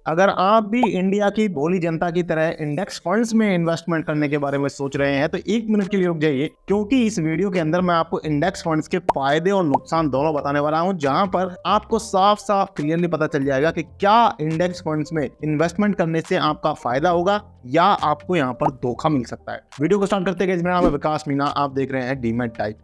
अगर आप भी इंडिया की भोली जनता की तरह इंडेक्स फंड्स में इन्वेस्टमेंट करने के बारे में सोच रहे हैं तो 1 मिनट के लिए रुक जाइए, क्योंकि इस वीडियो के अंदर मैं आपको इंडेक्स फंड्स के फायदे और नुकसान दोनों बताने वाला हूं, जहां पर आपको साफ साफ क्लियरली पता चल जाएगा कि क्या इंडेक्स फंड्स में इन्वेस्टमेंट करने से आपका फायदा होगा या आपको यहां पर धोखा मिल सकता है। वीडियो को स्टार्ट करते हैं। मेरा नाम है विकास मीना, आप देख रहे हैं डीमैट टाइप।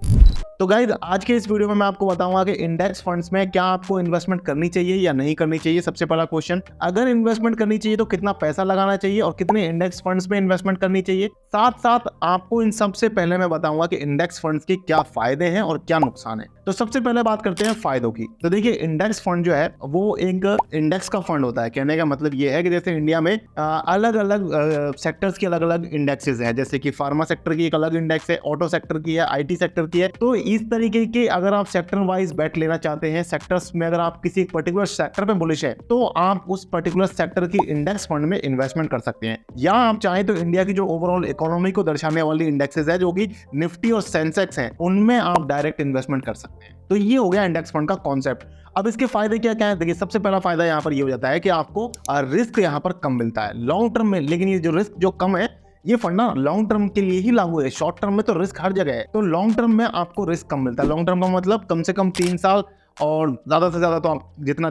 तो गाइस, आज के इस वीडियो में मैं आपको बताऊंगा कि इंडेक्स फंड्स में क्या आपको इन्वेस्टमेंट करनी चाहिए या नहीं करनी चाहिए। सबसे पहला क्वेश्चन, अगर इन्वेस्टमेंट करनी चाहिए तो कितना पैसा लगाना चाहिए और कितने इंडेक्स फंड्स में इन्वेस्टमेंट करनी चाहिए। साथ साथ आपको इन सबसे पहले मैं बताऊंगा कि इंडेक्स फंड्स के क्या फायदे हैं और क्या नुकसान है। तो सबसे पहले बात करते हैं फायदों की। तो देखिए, इंडेक्स फंड जो है वो एक इंडेक्स का फंड होता है। कहने का मतलब ये है कि जैसे इंडिया में अलग अलग सेक्टर्स की अलग अलग इंडेक्सेस है, जैसे कि फार्मा सेक्टर की एक अलग इंडेक्स है, ऑटो सेक्टर की है, IT सेक्टर की है। तो इस तरीके के अगर आप सेक्टर वाइज बेट लेना चाहते हैं, सेक्टर्स में अगर आप किसी एक पर्टिकुलर सेक्टर पे बुलिश है तो आप उस पर्टिकुलर सेक्टर की इंडेक्स फंड में इन्वेस्टमेंट कर सकते हैं। या आप चाहें तो इंडिया की जो ओवरऑल इकोनॉमी को दर्शाने वाली इंडेक्सेस है, जो कि निफ्टी और सेंसेक्स हैं, उनमें आप डायरेक्ट इन्वेस्टमेंट कर सकते हैं। तो ये हो गया इंडेक्स फंड का कॉन्सेप्ट। अब इसके फायदे क्या क्या है? देखिए, सबसे पहला फायदा यहाँ पर ये हो जाता है कि आपको रिस्क यहाँ पर कम मिलता है लॉन्ग टर्म में। लेकिन ये जो रिस्क जो कम है, ये फंड ना लॉन्ग टर्म के लिए ही लागू है। शॉर्ट टर्म में तो रिस्क हर जगह है, तो लॉन्ग टर्म में आपको रिस्क कम मिलता है। लॉन्ग टर्म का मतलब कम से कम 3 साल, और ज्यादा से ज्यादा तो आप जितना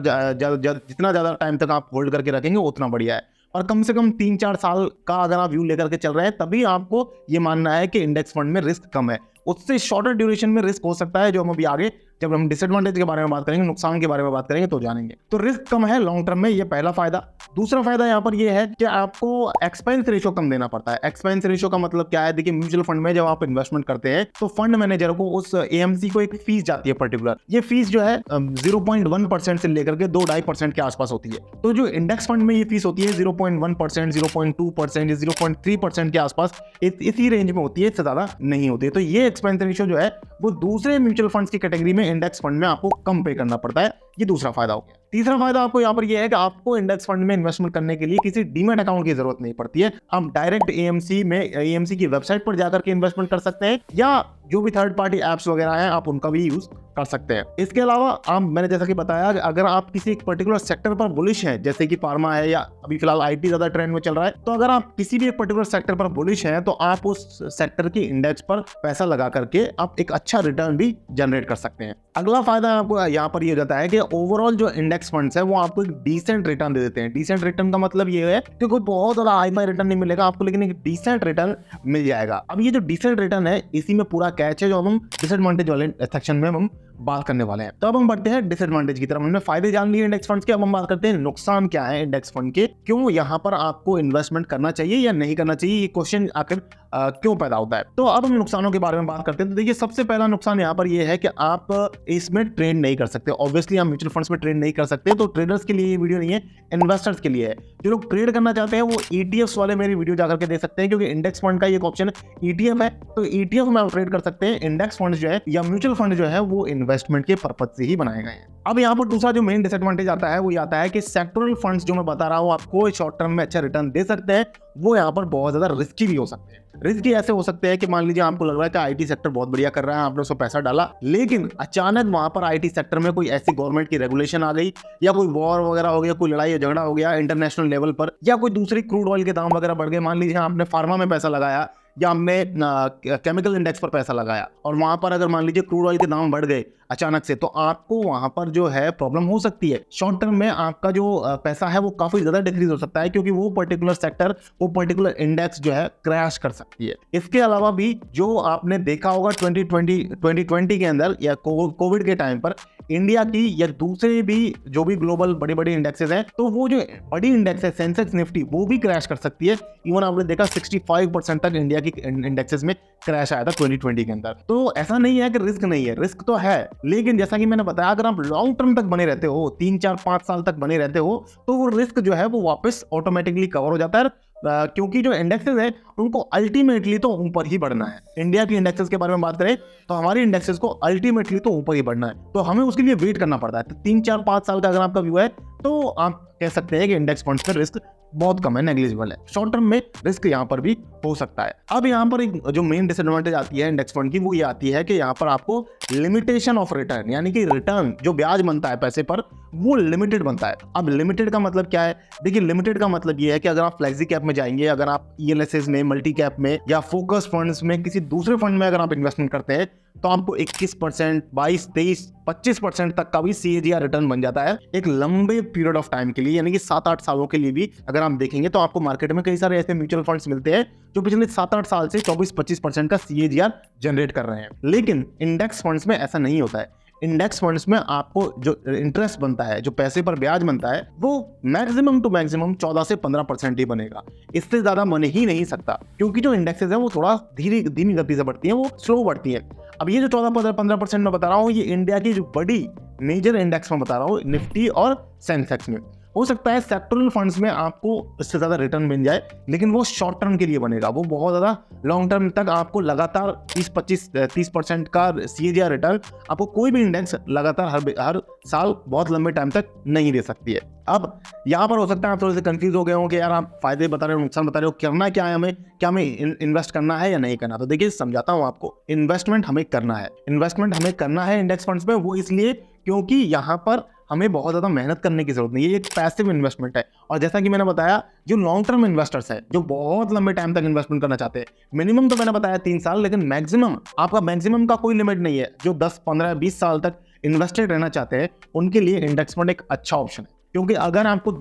ज्यादा टाइम तक आप होल्ड करके रखेंगे उतना बढ़िया है। और कम से कम 3-4 साल का अगर आप व्यू लेकर के चल रहे हैं, तभी आपको ये मानना है कि इंडेक्स फंड में रिस्क कम है। उससे शॉर्टर ड्यूरेशन में रिस्क हो सकता है, जो हम अभी आगे जब हम डिसएडवांटेज के बारे में बात करेंगे, नुकसान के बारे में बात करेंगे तो जानेंगे। तो रिस्क कम है लॉन्ग टर्म में, ये पहला फायदा। दूसरा फायदा यहाँ पर ये है कि आपको एक्सपेंस रेशियो कम देना पड़ता है। एक्सपेंस रेशियो का मतलब क्या है? देखिए, म्यूचुअल फंड में जब आप इन्वेस्टमेंट करते हैं तो फंड मैनेजर को, उस AMC को एक फीस जाती है पर्टिकुलर। ये फीस जो है 0.1% से लेकर के 2-2.5% के आसपास होती है। तो जो इंडेक्स फंड में ये फीस होती है 0.1%, 0.2% या 0.3% के आसपास, इसी रेंज में होती है, इससे ज्यादा नहीं होती है। तो ये एक्सपेंस रेशियो जो है वो दूसरे म्यूचुअल फंड्स की कैटेगरी में इंडेक्स फंड में आपको कम पे करना पड़ता है। ये दूसरा फायदा हो गया। तीसरा फायदा आपको यहाँ पर यह है कि आपको इंडेक्स फंड में इन्वेस्टमेंट करने के लिए किसी डीमैट अकाउंट की जरूरत नहीं पड़ती है। आप डायरेक्ट AMC की वेबसाइट पर जाकर के इन्वेस्टमेंट कर सकते हैं, या जो भी थर्ड पार्टी एप्स वगैरह हैं आप उनका भी यूज कर सकते हैं। इसके अलावा मैंने जैसा कि बताया, अगर आप किसी एक पर्टिकुलर सेक्टर पर बुलिश हैं, जैसे कि फार्मा है या अभी फिलहाल IT ज्यादा ट्रेंड में चल रहा है, तो अगर आप किसी भी एक पर्टिकुलर सेक्टर पर बुलिश हैं तो आप उस सेक्टर की इंडेक्स पर पैसा लगा करके आप एक अच्छा रिटर्न भी जनरेट कर सकते हैं। अगला फायदा आपको यहाँ पर ये जाता है कि ओवरऑल जो इंडेक्स फंड्स है वो आपको एक डिसेंट रिटर्न दे देते हैं। डिसेंट रिटर्न का मतलब ये है कि कोई बहुत ज्यादा हाई फाई रिटर्न नहीं मिलेगा आपको, लेकिन एक डिसेंट रिटर्न मिल जाएगा। अब ये जो डिसेंट रिटर्न है, इसी में पूरा कैच है, जो हम डिसएडवांटेज वाले सेक्शन में हम बात करने वाले हैं। तो अब हम बढ़ते हैं डिसएडवांटेज की तरफ। हमने फायदे जान लिए इंडेक्स फंड्स के, अब हम बात करते हैं नुकसान क्या है इंडेक्स फंड के। क्यों यहाँ पर आपको इन्वेस्टमेंट करना चाहिए या नहीं करना चाहिए, ये क्वेश्चन आखिर क्यों पैदा होता है। तो अब हम नुकसानों के बारे में बात करते हैं। तो देखिए, सबसे पहला नुकसान यहाँ पर यह है कि आप इसमें ट्रेड नहीं कर सकते। ऑब्वियसली हम म्यूचुअल फंड्स में ट्रेड नहीं कर सकते, तो ट्रेडर्स के लिए ये वीडियो नहीं है, इन्वेस्टर्स के लिए है। जो लोग ट्रेड करना चाहते हैं वो ETFs वाले मेरी वीडियो जाकर के देख सकते हैं, क्योंकि इंडेक्स फंड का एक ऑप्शन ETF है, तो ETF में आप ट्रेड कर सकते हैं। इंडेक्स फंड जो है या म्यूचुअल फंड जो है वो इन्वेस्टमेंट के पर्पज से ही बनाए गए हैं। अब यहाँ पर दूसरा जो मेन डिसएडवांटेज आता है वो ये आता है कि सेक्टोरल फंड्स जो मैं बता रहा हूँ आपको शॉर्ट टर्म में अच्छा रिटर्न दे सकते हैं, वो यहाँ पर बहुत ज्यादा रिस्की भी हो सकते हैं। रिस्की ऐसे हो सकते हैं कि मान लीजिए आपको लग रहा है कि IT सेक्टर बहुत बढ़िया कर रहा है, आपने उसमें पैसा डाला, लेकिन अचानक वहां पर IT सेक्टर में कोई ऐसी गवर्नमेंट की रेगुलेशन आ गई, या कोई वॉर वगैरह हो गया, कोई लड़ाई झगड़ा हो गया इंटरनेशनल लेवल पर, या कोई दूसरी क्रूड ऑयल के दाम वगैरह बढ़ गए। मान लीजिए आपने फार्मा में पैसा लगाया या हमने केमिकल इंडेक्स पर पैसा लगाया, और वहां पर अगर मान लीजिए क्रूड ऑयल के दाम बढ़ गए अचानक से, तो आपको वहां पर जो है प्रॉब्लम हो सकती है। शॉर्ट टर्म में आपका जो पैसा है वो काफी ज्यादा डिक्रीज हो सकता है, क्योंकि वो पर्टिकुलर सेक्टर, वो पर्टिकुलर इंडेक्स जो है क्रैश कर सकती है। इसके अलावा भी जो आपने देखा होगा 2020 के अंदर या कोविड के टाइम पर, इंडिया की या दूसरे भी जो भी ग्लोबल बड़े बड़े इंडेक्सेस हैं, तो वो जो बड़ी इंडेक्स है सेंसेक्स निफ्टी, वो भी क्रैश कर सकती है। इवन आपने देखा 65% तक इंडिया की इंडेक्सेस में क्रैश आया था 2020 के अंदर। तो ऐसा नहीं है कि रिस्क नहीं है, रिस्क तो है, लेकिन जैसा कि मैंने बताया, अगर आप लॉन्ग टर्म तक बने रहते हो, 3-4-5 साल तक बने रहते हो, तो वो रिस्क जो है वो वापस ऑटोमेटिकली कवर हो जाता है। क्योंकि जो इंडेक्सेस है उनको अल्टीमेटली तो ऊपर ही बढ़ना है। इंडिया की इंडेक्सेस के बारे में बात करें तो हमारी इंडेक्सेस को अल्टीमेटली तो ऊपर ही बढ़ना है, तो हमें उसके लिए वेट करना पड़ता है। तो 3-4-5 साल का अगर आपका व्यू है तो आप कह सकते हैं कि इंडेक्स फंड्स में रिस्क बहुत कम है, नेग्लिजिबल है। शॉर्ट टर्म में रिस्क यहाँ पर भी हो सकता है। अब यहाँ पर एक जो मेन डिसएडवांटेज आती है इंडेक्स फंड की, वो ये आती है कि यहाँ पर आपको लिमिटेशन ऑफ रिटर्न, यानी कि रिटर्न जो ब्याज बनता है पैसे पर, वो लिमिटेड बनता है। अब लिमिटेड का मतलब क्या है? देखिए, लिमिटेड का मतलब ये है कि अगर आप फ्लेक्सी कैप में जाएंगे, अगर आप ईएलएसएस में, मल्टी कैप में या फोकस फंड्स में, किसी दूसरे फंड में अगर आप इन्वेस्टमेंट करते हैं, तो आपको 21%, 22, 23, 25% तक का भी CAGR रिटर्न बन जाता है एक लंबे पीरियड ऑफ टाइम के लिए, यानी कि 7-8 सालों के लिए भी अगर आप देखेंगे तो आपको मार्केट में कई सारे ऐसे म्यूचुअल फंड्स मिलते हैं जो पिछले 7-8 साल से 24-25% का CAGR जनरेट कर रहे हैं। लेकिन इंडेक्स फंड्स में ऐसा नहीं होता है। इंडेक्स फंड्स में आपको जो इंटरेस्ट बनता है, जो पैसे पर ब्याज बनता है, वो मैक्सिमम टू मैक्सिमम 14 से 15% ही बनेगा। इससे ज्यादा बन ही नहीं सकता, क्योंकि जो इंडेक्सेस है वो थोड़ा धीमी गति से बढ़ती है, वो स्लो बढ़ती है। अब ये जो 14-15% में बता रहा हूँ, ये इंडिया की जो बड़ी मेजर इंडेक्स में बता रहा हूँ, निफ्टी और सेंसेक्स में। हो सकता है सेक्टरल फंड्स में आपको इससे ज्यादा रिटर्न मिल जाए, लेकिन वो शॉर्ट टर्म के लिए बनेगा। वो बहुत ज्यादा लॉन्ग टर्म तक आपको लगातार 30% का CAGR रिटर्न आपको कोई भी इंडेक्स लगातार हर साल बहुत लंबे टाइम तक नहीं दे सकती है। अब यहाँ पर हो सकता है आप थोड़े से कंफ्यूज हो गए हो कि यार आप फायदे बता रहे हो, नुकसान बता रहे हो, करना क्या है हमें, क्या हमें इन्वेस्ट करना है या नहीं करना। तो देखिए, समझाता हूँ आपको। इन्वेस्टमेंट हमें करना है इंडेक्स फंड्स में। वो इसलिए क्योंकि यहाँ पर हमें बहुत ज़्यादा मेहनत करने की जरूरत नहीं है, ये एक पैसिव इन्वेस्टमेंट है। और जैसा कि मैंने बताया, जो लॉन्ग टर्म इन्वेस्टर्स हैं, जो बहुत लंबे टाइम तक इन्वेस्टमेंट करना चाहते हैं, मिनिमम तो मैंने बताया 3 साल, लेकिन मैक्सिमम, आपका मैक्सिमम का कोई लिमिट नहीं है। जो 10, 15, 20 साल तक इन्वेस्टेड रहना चाहते हैं, उनके लिए इंडेक्स फंड एक अच्छा ऑप्शन है। क्योंकि अगर आपको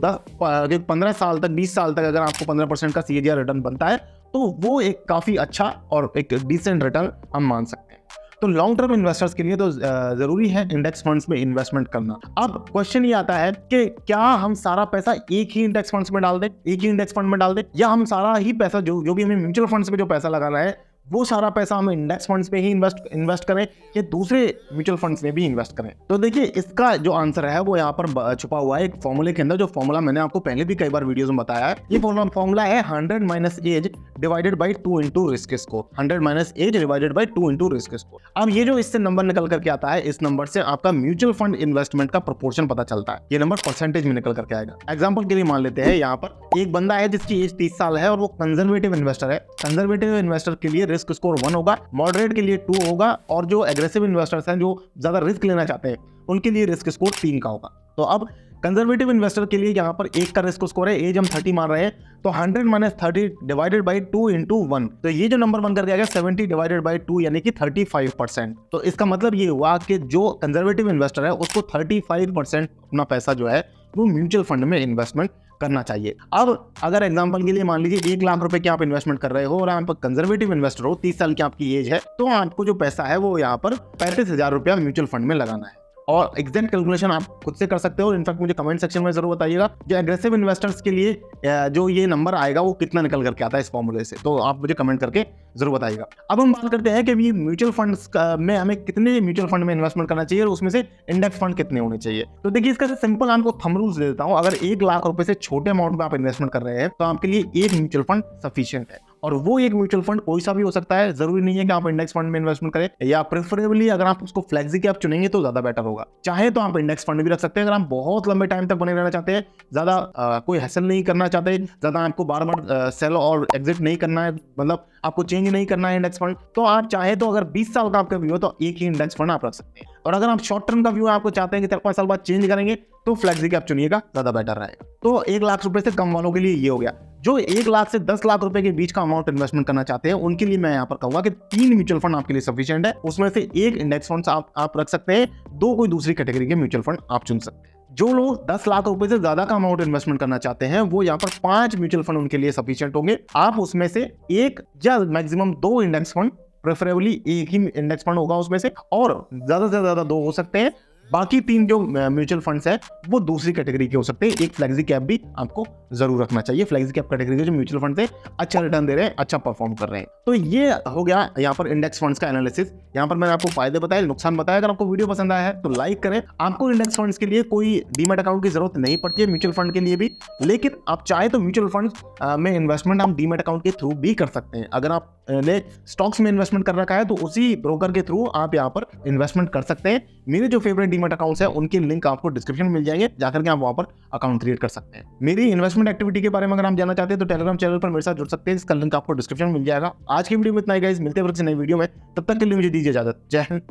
15 साल तक, 20 साल तक अगर आपको 15% का CAGR रिटर्न बनता है, तो वो एक काफ़ी अच्छा और एक डिसेंट रिटर्न हम मान सकते हैं। तो लॉन्ग टर्म इन्वेस्टर्स के लिए तो जरूरी है इंडेक्स फंड्स में इन्वेस्टमेंट करना। अब क्वेश्चन ये आता है कि क्या हम सारा पैसा एक ही इंडेक्स फंड्स में डाल दें, या हम सारा ही पैसा जो भी हमें म्यूचुअल फंड्स में जो पैसा लगाना है, वो सारा पैसा हमें इंडेक्स फंड्स में ही इन्वेस्ट करें या दूसरे म्यूचुअल फंड्स में भी इन्वेस्ट करें। तो देखिए, इसका जो आंसर है वो यहाँ पर छुपा हुआ है एक फॉर्मूले के अंदर, जो फॉर्मूला मैंने आपको पहले भी कई बार वीडियोस में बताया है। ये फॉर्मूला है 100 minus age divided by 2 into risk score. 100 minus age divided by 2 into risk score. अब ये जो इससे नंबर निकल करके आता है, इस नंबर से आपका म्यूचुअल फंड इन्वेस्टमेंट का प्रोपोर्शन पता चलता है। ये नंबर परसेंटेज में निकल करके आएगा। एग्जाम्पल के लिए मान लेते हैं, यहाँ पर एक बंदा है जिसकी एज 30 साल है और वो कंजर्वेटिव इन्वेस्टर है। कंजर्वेटिव इन्वेस्टर के लिए रिस्क स्कोर 1 होगा, मॉडरेट के लिए 2 होगा, और जो एग्रेसिव इन्वेस्टर्स हैं, जो ज्यादा रिस्क लेना चाहते हैं, उनके लिए रिस्क स्कोर 3 का होगा। तो अब कंजर्वेटिव इन्वेस्टर के लिए यहाँ पर 1 का रिस्क स्कोर है, एज हम 30 मान रहे हैं, तो 100 माइनस 30 डिवाइडेड बाई 2 इंटू 1, तो ये जो नंबर बनकर के आ गया 70 डिवाइडेड बाई 2, यानी कि 35%। तो इसका मतलब ये हुआ कि जो कंजर्वेटिव इन्वेस्टर है उसको 35% अपना पैसा जो है वो म्यूचुअल फंड में इन्वेस्टमेंट करना चाहिए। अब अगर एग्जांपल के लिए मान लीजिए 1 लाख रुपए की आप इन्वेस्टमेंट कर रहे हो और आप कंजर्वेटिव इन्वेस्टर हो, 30 साल की आपकी एज है, तो आपको जो पैसा है वो यहाँ पर 35,000 रुपया म्यूचुअल फंड में लगाना है। और एग्जैक्ट कैलकुलेशन आप खुद से कर सकते हो। इनफैक्ट मुझे कमेंट सेक्शन में जरूर बताइएगा जो एग्रेसिव इन्वेस्टर्स के लिए जो ये नंबर आएगा वो कितना निकल करके आता है इस फॉर्मूले से, तो आप मुझे कमेंट करके जरूर बताइएगा। अब हम बात करते हैं कि ये म्यूचुअल फंड्स में हमें कितने म्यूचुअल फंड में इन्वेस्टमेंट करना चाहिए और उसमें से इंडेक्स फंड कितने होने चाहिए। तो देखिए, इसका सिंपल आपको थंब रूल्स दे देता हूँ। अगर 1 लाख रुपए से छोटे अमाउंट में आप इन्वेस्टमेंट कर रहे हैं तो आपके लिए एक म्यूचुअल फंड सफिशिएंट है। और वो एक म्यूचुअल फंड कोई सा भी हो सकता है, जरूरी नहीं है कि आप इंडेक्स फंड में इन्वेस्टमेंट करें, या प्रेफरेबली अगर आप उसको फ्लेक्सी कैप चुनेंगे तो ज्यादा बेटर होगा। चाहे तो आप इंडेक्स फंड भी रख सकते हैं अगर आप बहुत लंबे टाइम तक बने रहना चाहते हैं, ज्यादा कोई हैसल नहीं करना चाहते, ज्यादा आपको बार बार सेल और एग्जिट नहीं करना है, मतलब आपको चेंज नहीं करना है इंडेक्स फंड, तो आप चाहे तो अगर 20 साल का आपका व्यू हो तो एक ही इंडेक्स फंड आप रख सकते हैं। और अगर आप शॉर्ट टर्म का व्यू आपको चाहते हैं कि 4-5 साल बाद चेंज करेंगे तो फ्लेक्सी कैप चुनिएगा, ज्यादा बेटर रहेगा। तो 1 लाख रुपए से कम वालों के लिए ये हो गया। जो 1 लाख से 10 लाख रुपए के बीच का अमाउंट इन्वेस्टमेंट करना चाहते हैं उनके लिए मैं यहाँ पर कहूंगा कि 3 म्यूचुअल फंड आपके लिए सफिशिएंट है। उसमें से 1 इंडेक्स फंड आप रख सकते हैं, 2 कोई दूसरी कैटेगरी के म्यूचुअल फंड आप चुन सकते हैं। जो लोग 10 लाख रुपए से ज्यादा का अमाउंट इन्वेस्टमेंट करना चाहते हैं वो यहाँ पर 5 म्यूचुअल फंड उनके लिए सफिशिएंट होंगे। आप उसमें से 1 या मैक्सिमम 2 इंडेक्स फंड, प्रेफरेबली एक ही इंडेक्स फंड होगा उसमें से, और ज्यादा से ज्यादा 2 हो सकते हैं। बाकी 3 जो म्यूचुअल फंड्स है वो दूसरी कैटेगरी के हो सकते हैं। एक फ्लेक्सी कैप भी आपको जरूर रखना चाहिए। फ्लेक्सी कैप कैटेगरी के जो म्यूचुअल फंड है अच्छा रिटर्न दे रहे हैं, अच्छा परफॉर्म कर रहे हैं। तो ये हो गया यहाँ पर इंडेक्स फंड्स का एनालिसिस। यहाँ पर मैंने आपको फायदे बताए, नुकसान बताया। अगर आपको वीडियो पसंद आया है तो लाइक करें। आपको इंडेक्स फंड्स के लिए कोई डीमैट अकाउंट की जरूरत नहीं पड़ती है, म्यूचुअल फंड के लिए भी, लेकिन आप चाहे तो म्यूचुअल फंड्स में इन्वेस्टमेंट आप डीमैट अकाउंट के थ्रू भी कर सकते हैं। अगर आपने स्टॉक्स में इन्वेस्टमेंट कर रखा है तो उसी ब्रोकर के थ्रू आप यहाँ पर इन्वेस्टमेंट कर सकते हैं। मेरे जो फेवरेट डीमैट अकाउंट्स है उनके लिंक आपको डिस्क्रिप्शन में मिल जाएंगे, जाकर के आप वहां पर अकाउंट क्रिएट कर सकते हैं। मेरी इन्वेस्टमेंट एक्टिविटी के बारे में अगर आप जानना चाहते हैं तो टेलीग्राम चैनल पर मेरे साथ जुड़ सकते हैं, इसका लिंक आपको डिस्क्रिप्शन में मिल जाएगा। आज की वीडियो में इतना ही गाइस, मिलते हैं फिर से नई वीडियो में, तब तक के लिए मुझे दीजिए इजाजत। जय हिंद,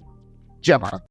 जय भारत।